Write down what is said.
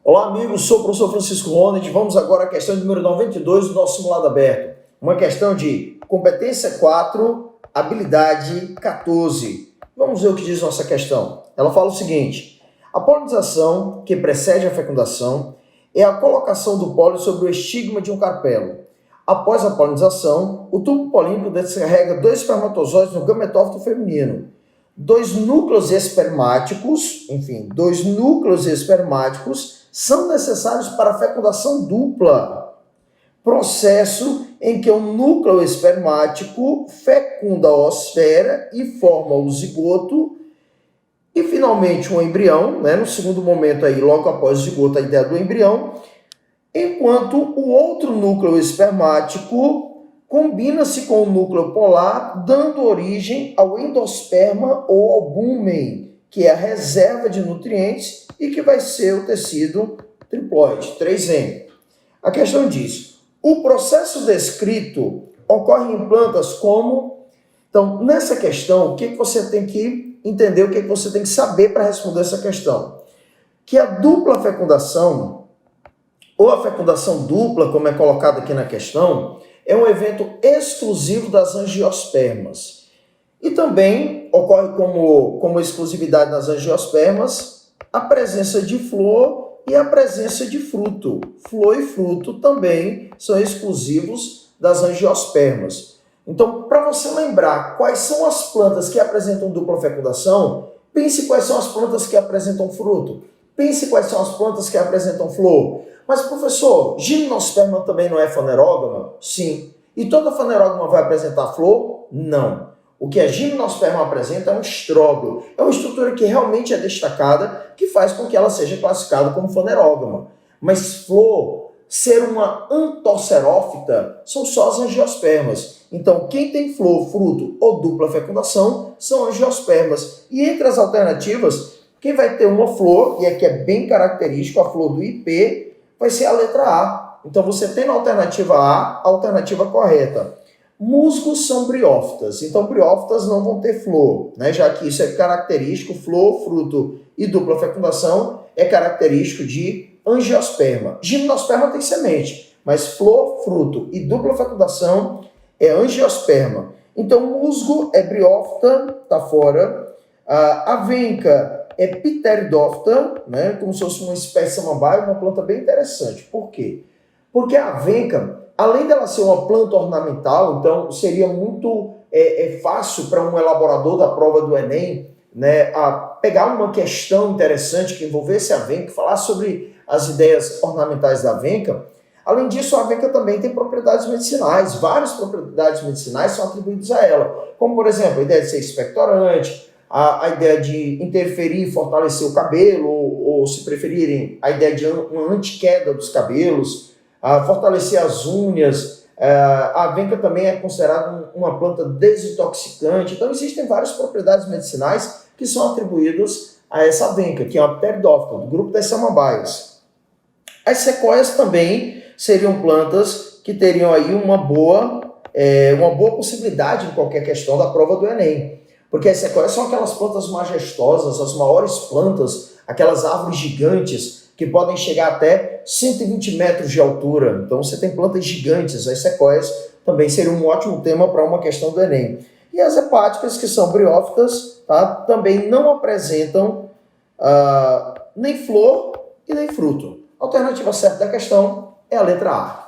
Olá, amigos, sou o professor Francisco Ronald. Vamos agora à questão número 92 do nosso simulado aberto. Uma questão de competência 4, habilidade 14. Vamos ver o que diz nossa questão. Ela fala o seguinte: a polinização, que precede a fecundação, é a colocação do pólen sobre o estigma de um carpelo. Após a polinização, o tubo polínico descarrega 2 espermatozoides no gametófito feminino. 2 núcleos espermáticos são necessários para a fecundação dupla, processo em que o núcleo espermático fecunda a oosfera e forma o zigoto e finalmente um embrião, no segundo momento aí, logo após o zigoto, a ideia do embrião, enquanto o outro núcleo espermático combina-se com o núcleo polar, dando origem ao endosperma ou ao búmen, que é a reserva de nutrientes e que vai ser o tecido triploide, 3M. A questão diz: o processo descrito ocorre em plantas como... Então, nessa questão, o que você tem que entender, o que você tem que saber para responder essa questão? Que a dupla fecundação, ou a fecundação dupla, como é colocado aqui na questão, é um evento exclusivo das angiospermas. E também ocorre como exclusividade nas angiospermas a presença de flor e a presença de fruto. Flor e fruto também são exclusivos das angiospermas. Então, para você lembrar quais são as plantas que apresentam dupla fecundação, pense quais são as plantas que apresentam fruto. Pense quais são as plantas que apresentam flor. Mas, professor, gimnosperma também não é fanerógama? Sim. E toda fanerógama vai apresentar flor? Não. O que a gimnosperma apresenta é um estróbilo. É uma estrutura que realmente é destacada, que faz com que ela seja classificada como fanerógama. Mas flor, ser uma antocerófita, são só as angiospermas. Então, quem tem flor, fruto ou dupla fecundação são angiospermas. E entre as alternativas, quem vai ter uma flor, e aqui é bem característico, a flor do IP, vai ser a letra A. Então, você tem na alternativa A, a alternativa correta. Musgos são briófitas. Então, briófitas não vão ter flor, já que isso é característico, flor, fruto e dupla fecundação é característico de angiosperma. Gimnosperma tem semente, mas flor, fruto e dupla fecundação é angiosperma. Então, musgo é briófita, está fora. A avenca é pteridófita, como se fosse uma espécie de samambaia, uma planta bem interessante. Por quê? Porque a avenca, além dela ser uma planta ornamental, então seria muito fácil para um elaborador da prova do Enem, a pegar uma questão interessante que envolvesse a avenca, falar sobre as ideias ornamentais da avenca. Além disso, a avenca também tem propriedades medicinais, várias propriedades medicinais são atribuídas a ela, como por exemplo, a ideia de ser expectorante, a ideia de interferir e fortalecer o cabelo, ou se preferirem, a ideia de uma antiqueda dos cabelos, fortalecer as unhas. A avenca também é considerada uma planta desintoxicante. Então, existem várias propriedades medicinais que são atribuídas a essa avenca, que é uma pteridófita, do grupo das samambaias. As sequoias também seriam plantas que teriam aí uma boa possibilidade em qualquer questão da prova do Enem. Porque as sequoias são aquelas plantas majestosas, as maiores plantas, aquelas árvores gigantes que podem chegar até 120 metros de altura. Então você tem plantas gigantes, as sequoias também seriam um ótimo tema para uma questão do Enem. E as hepáticas, que são briófitas, também não apresentam nem flor e nem fruto. A alternativa certa da questão é a letra A.